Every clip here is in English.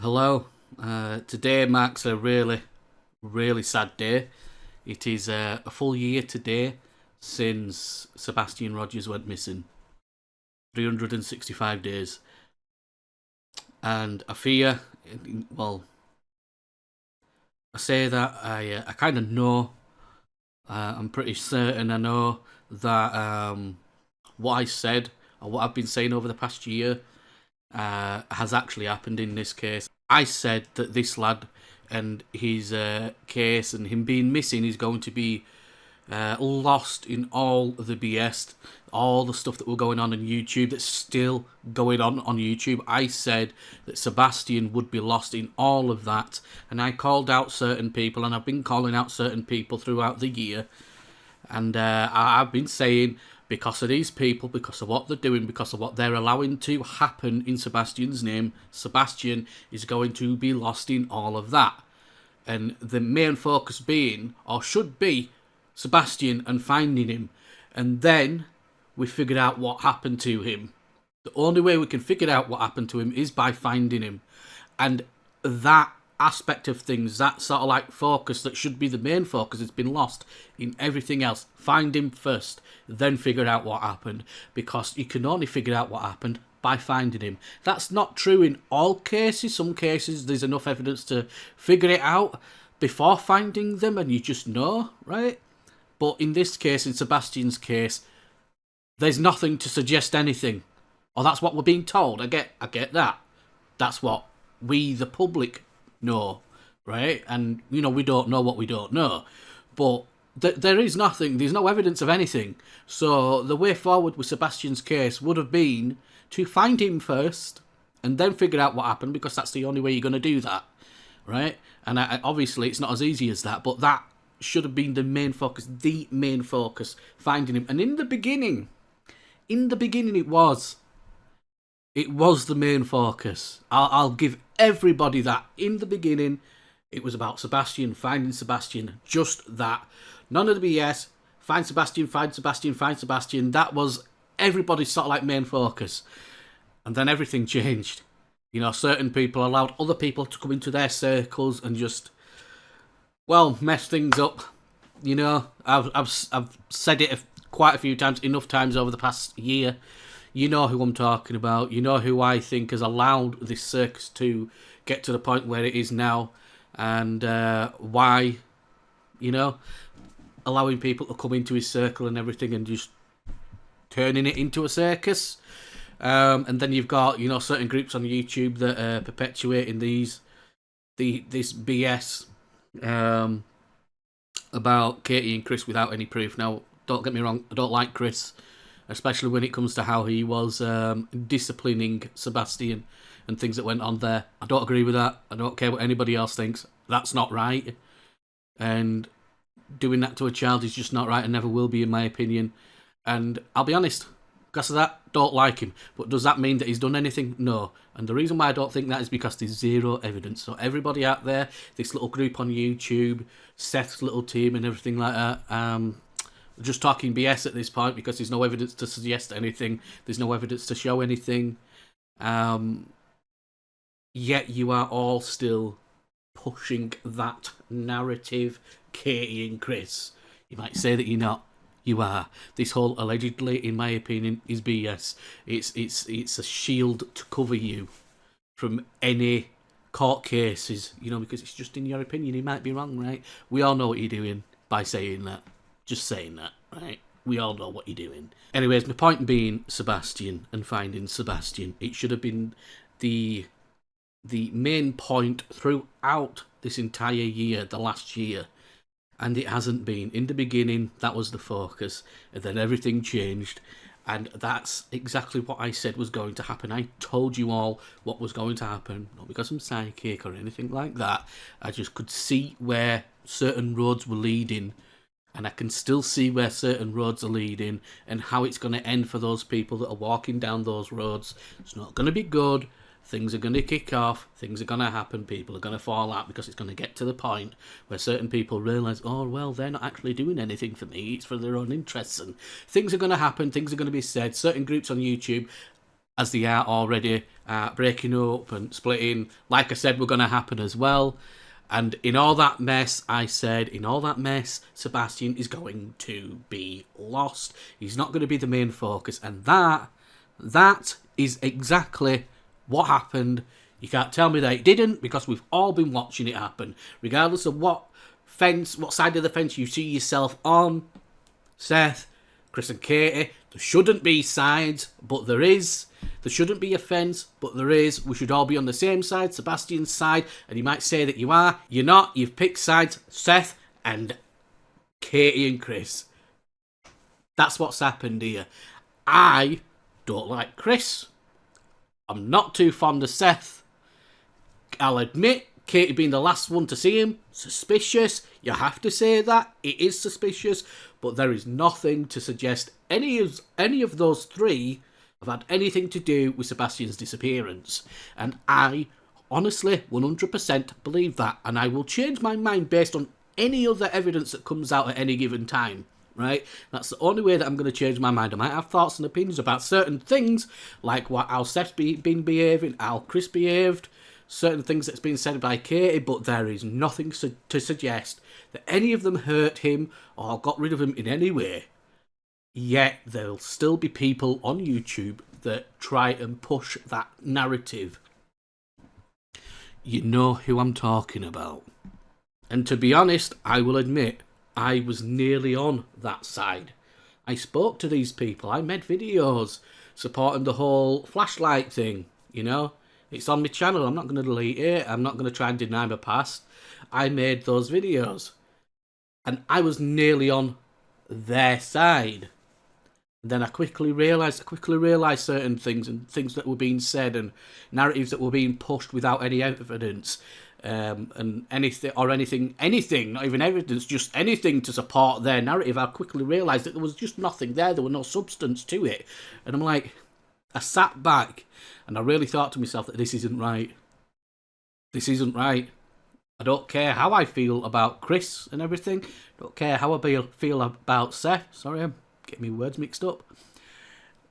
Hello. Today marks a really sad day. It is a full year today since Sebastian Rogers went missing. 365 days. And I fear, well, I say that I kind of know, I'm pretty certain I know that what I said or what I've been saying over the past year has actually happened in this case. I said that this lad and his case and him being missing is going to be lost in all the BS, all the stuff that were going on YouTube that's still going on YouTube. I said that Sebastian would be lost in all of that, and I called out certain people, and I've been calling out certain people throughout the year, and I've been saying because of these people, because of what they're doing, because of what they're allowing to happen in Sebastian's name, Sebastian is going to be lost in all of that. And the main focus being, or should be, Sebastian and finding him. And then we figured out what happened to him. The only way we can figure out what happened to him is by finding him. And that aspect of things, that sort of like focus that should be the main focus, has been lost in everything else. Find him first, then figure out what happened, because you can only figure out what happened by finding him. That's not true in all cases. Some cases there's enough evidence to figure it out before finding them and you just know, right? But in this case, in Sebastian's case, there's nothing to suggest anything. Or that's what we're being told. I get that. That's what we, the public, know, right? And, we don't know what we don't know. But there is nothing, there's no evidence of anything. So the way forward with Sebastian's case would have been to find him first and then figure out what happened, because that's the only way you're going to do that, right? And obviously it's not as easy as that, but that should have been the main focus, finding him. And in the beginning it was the main focus. I'll give everybody that. In the beginning, it was about Sebastian, finding Sebastian, just that. None of the BS. Find Sebastian, find Sebastian, find Sebastian. That was everybody's sort of like main focus. And then everything changed. Certain people allowed other people to come into their circles and just, mess things up. I've said it quite a few times, enough times over the past year. You know who I'm talking about. You know who I think has allowed this circus to get to the point where it is now, and why, allowing people to come into his circle and everything and just turning it into a circus. And then you've got, certain groups on YouTube that are perpetuating this BS about Katie and Chris without any proof. Now, don't get me wrong, I don't like Chris, especially when it comes to how he was disciplining Sebastian and things that went on there. I don't agree with that. I don't care what anybody else thinks. That's not right. And doing that to a child is just not right and never will be, in my opinion. And I'll be honest, because of that, don't like him. But does that mean that he's done anything? No. And the reason why I don't think that is because there's zero evidence. So everybody out there, this little group on YouTube, Seth's little team and everything like that, just talking BS at this point, because there's no evidence to suggest anything. There's no evidence to show anything. Yet you are all still pushing that narrative, Katie and Chris. You might say that you're not. You are. This whole allegedly, in my opinion, is BS. It's a shield to cover you from any court cases, because it's just in your opinion. You might be wrong, right? We all know what you're doing by saying that. Just saying that, right? We all know what you're doing. Anyways, my point being Sebastian and finding Sebastian. It should have been the main point throughout this entire year, the last year. And it hasn't been. In the beginning, that was the focus. And then everything changed. And that's exactly what I said was going to happen. I told you all what was going to happen. Not because I'm psychic or anything like that. I just could see where certain roads were leading. And I can still see where certain roads are leading. And how it's going to end for those people that are walking down those roads. It's not going to be good. Things are going to kick off, things are going to happen, people are going to fall out, because it's going to get to the point where certain people realise, oh, well, they're not actually doing anything for me, it's for their own interests, and things are going to happen, things are going to be said. Certain groups on YouTube as they are already, breaking up and splitting, like I said, were going to happen as well. And in all that mess, I said, in all that mess, Sebastian is going to be lost. He's not going to be the main focus. And that is exactly what happened. You can't tell me that it didn't, because we've all been watching it happen. Regardless of what side of the fence you see yourself on, Seth, Chris and Katie, there shouldn't be sides, but there is. There shouldn't be a fence, but there is. We should all be on the same side, Sebastian's side, and you might say that you are. You're not. You've picked sides, Seth and Katie and Chris. That's what's happened here. I don't like Chris. I'm not too fond of Seth. I'll admit, Katie being the last one to see him, suspicious. You have to say that. It is suspicious, but there is nothing to suggest any of those three have had anything to do with Sebastian's disappearance. And I honestly 100% believe that, and I will change my mind based on any other evidence that comes out at any given time. Right? That's the only way that I'm going to change my mind. I might have thoughts and opinions about certain things, like how Seth's been behaving, how Chris behaved, certain things that's been said by Katie, but there is nothing to suggest that any of them hurt him or got rid of him in any way. Yet there'll still be people on YouTube that try and push that narrative. You know who I'm talking about. And to be honest, I will admit, I was nearly on that side. I spoke to these people. I made videos supporting the whole flashlight thing, you know. It's on my channel. I'm not going to delete it. I'm not going to try and deny my past. I made those videos. And I was nearly on their side. And then I quickly realised certain things and things that were being said and narratives that were being pushed without any evidence. And anything, not even evidence, just anything to support their narrative. I quickly realised that there was just nothing there. There was no substance to it. And I'm like, I sat back and I really thought to myself that this isn't right. This isn't right. I don't care how I feel about Chris and everything. I don't care how I feel about Seth. Sorry, I'm getting my words mixed up.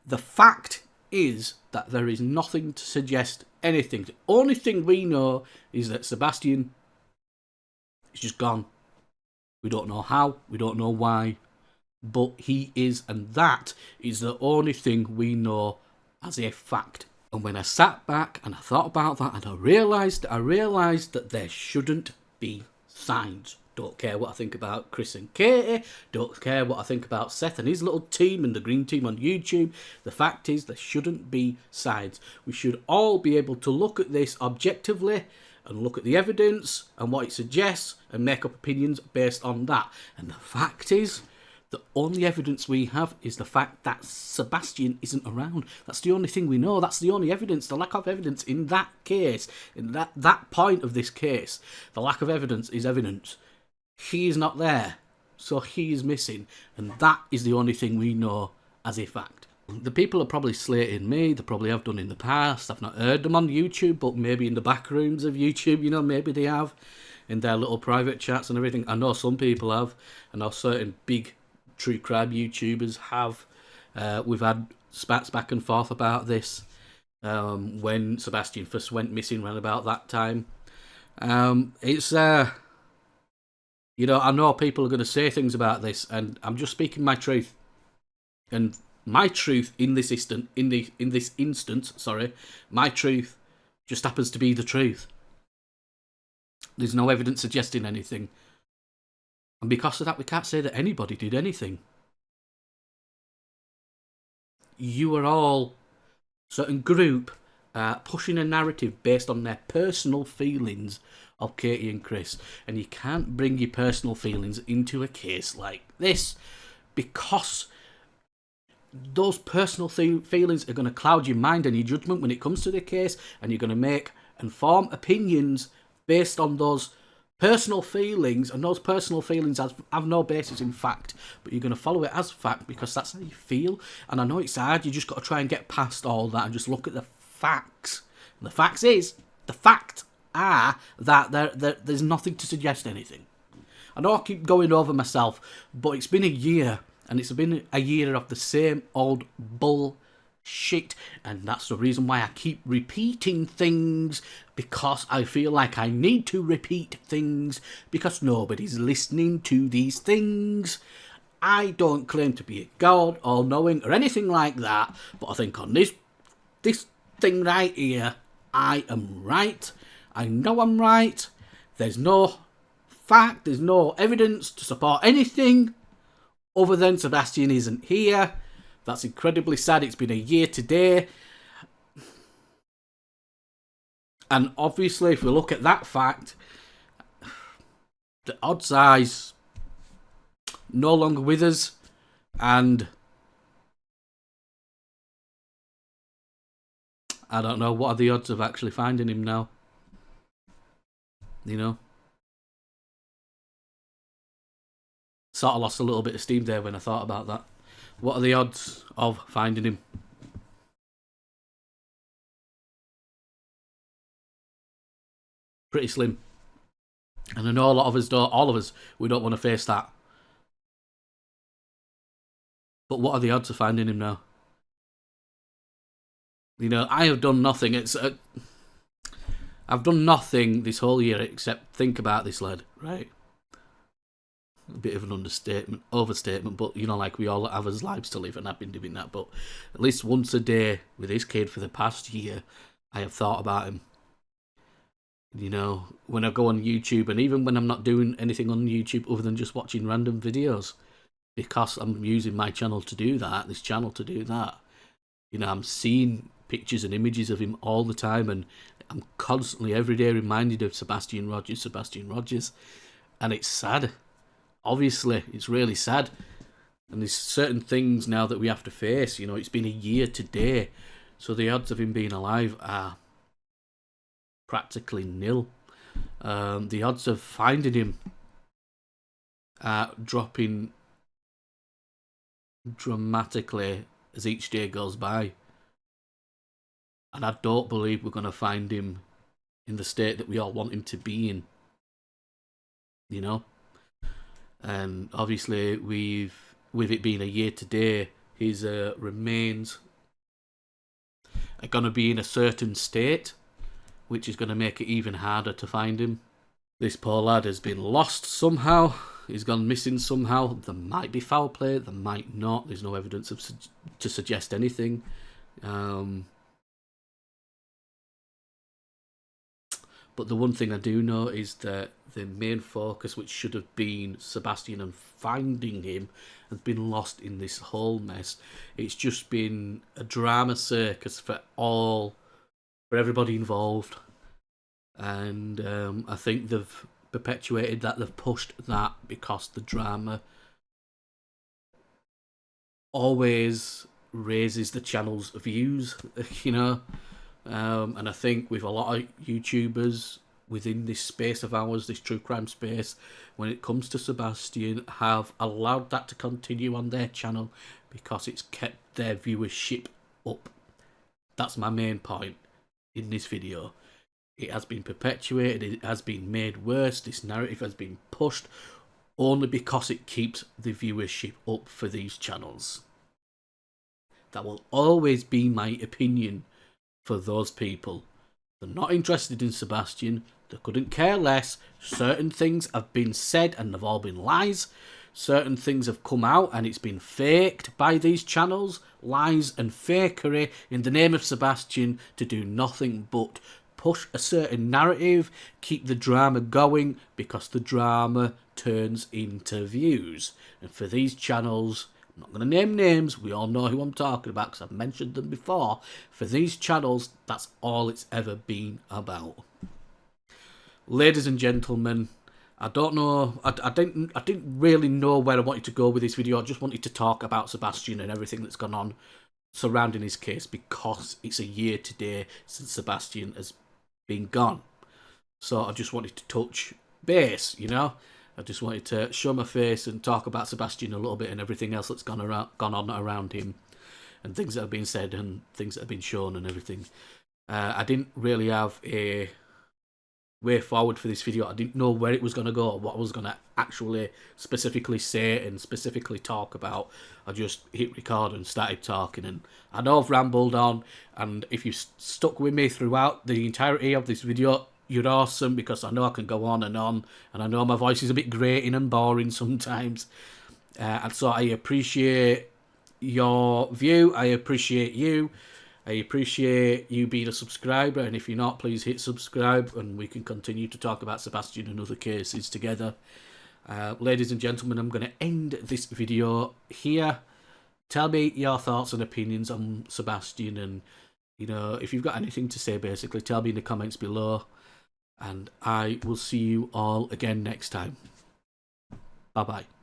The fact is that there is nothing to suggest anything. The only thing we know is that Sebastian is just gone. We don't know how, we don't know why, but he is, and that is the only thing we know as a fact. And when I sat back and I thought about that, and I realised that there shouldn't be signs. Don't care what I think about Chris and Katie. Don't care what I think about Seth and his little team and the green team on YouTube. The fact is, there shouldn't be sides. We should all be able to look at this objectively and look at the evidence and what it suggests and make up opinions based on that. And the fact is, the only evidence we have is the fact that Sebastian isn't around. That's the only thing we know. That's the only evidence. The lack of evidence in that case, in that point of this case, the lack of evidence is evidence. He is not there, so he is missing, and that is the only thing we know as a fact. The people are probably slating me, they probably have done in the past. I've not heard them on YouTube, but maybe in the back rooms of YouTube, you know, maybe they have, in their little private chats and everything. I know some people have, I know certain big true crime YouTubers have. We've had spats back and forth about this, when Sebastian first went missing around about that time. You know, I know people are going to say things about this, and I'm just speaking my truth. And my truth in this instance, my truth just happens to be the truth. There's no evidence suggesting anything. And because of that, we can't say that anybody did anything. You are all a certain group pushing a narrative based on their personal feelings of Katie and Chris, and you can't bring your personal feelings into a case like this, because those personal feelings are going to cloud your mind and your judgment when it comes to the case, and you're going to make and form opinions based on those personal feelings, and those personal feelings have no basis in fact, but you're going to follow it as fact because that's how you feel. And I know it's hard, you just got to try and get past all that and just look at the facts. And the facts are that there's nothing to suggest anything. I know I keep going over myself, but it's been a year, and it's been a year of the same old bullshit shit, and that's the reason why I keep repeating things, because I feel like I need to repeat things because nobody's listening to these things. I don't claim to be a god, all-knowing, or anything like that, but I think on this thing right here, I am right. I know I'm right. There's no fact, there's no evidence to support anything other than Sebastian isn't here. That's incredibly sad. It's been a year today. And obviously, if we look at that fact, the odds are he's no longer with us. And I don't know, what are the odds of actually finding him now? You know? Sort of lost a little bit of steam there when I thought about that. What are the odds of finding him? Pretty slim. And I know a lot of us don't, all of us, we don't want to face that. But what are the odds of finding him now? You know, I have done nothing. I've done nothing this whole year except think about this lad, right? A bit of an overstatement, but you know, like we all have our lives to live, and I've been doing that. But at least once a day with this kid for the past year, I have thought about him. You know, when I go on YouTube, and even when I'm not doing anything on YouTube other than just watching random videos, because I'm using my channel to do that, this channel to do that, you know, I'm seeing pictures and images of him all the time, and I'm constantly, every day, reminded of Sebastian Rogers, and it's sad. Obviously, it's really sad. And there's certain things now that we have to face. You know, it's been a year today, so the odds of him being alive are practically nil. The odds of finding him are dropping dramatically as each day goes by. And I don't believe we're going to find him in the state that we all want him to be in. You know? And obviously, with it being a year today, his remains are going to be in a certain state, which is going to make it even harder to find him. This poor lad has been lost somehow. He's gone missing somehow. There might be foul play, there might not. There's no evidence to suggest anything. But the one thing I do know is that the main focus, which should have been Sebastian and finding him, has been lost in this whole mess. It's just been a drama circus for everybody involved. And I think they've perpetuated that, they've pushed that, because the drama always raises the channel's views, you know. And I think with a lot of YouTubers within this space of ours, this true crime space, when it comes to Sebastian, have allowed that to continue on their channel because it's kept their viewership up. That's my main point in this video. It has been perpetuated, it has been made worse, this narrative has been pushed only because it keeps the viewership up for these channels. That will always be my opinion for those people. They're not interested in Sebastian, they couldn't care less. Certain things have been said and they've all been lies. Certain things have come out and it's been faked by these channels, lies and fakery in the name of Sebastian, to do nothing but push a certain narrative, keep the drama going, because the drama turns into views. And for these channels, I'm not going to name names, we all know who I'm talking about because I've mentioned them before. For these channels, that's all it's ever been about. Ladies and gentlemen, I don't know, I didn't really know where I wanted to go with this video. I just wanted to talk about Sebastian and everything that's gone on surrounding his case, because it's a year today since Sebastian has been gone. So I just wanted to touch base, you know. I just wanted to show my face and talk about Sebastian a little bit and everything else that's gone on around him, and things that have been said and things that have been shown and everything. I didn't really have a way forward for this video. I didn't know where it was going to go, or what I was going to actually specifically say and specifically talk about. I just hit record and started talking, and I know I've rambled on, and if you stuck with me throughout the entirety of this video, you're awesome, because I know I can go on, and I know my voice is a bit grating and boring sometimes, and so I appreciate your view. I appreciate you. I appreciate you being a subscriber, and if you're not, please hit subscribe, and we can continue to talk about Sebastian and other cases together. Ladies and gentlemen, I'm going to end this video here. Tell me your thoughts and opinions on Sebastian, and if you've got anything to say, basically tell me in the comments below, and I will see you all again next time. Bye bye.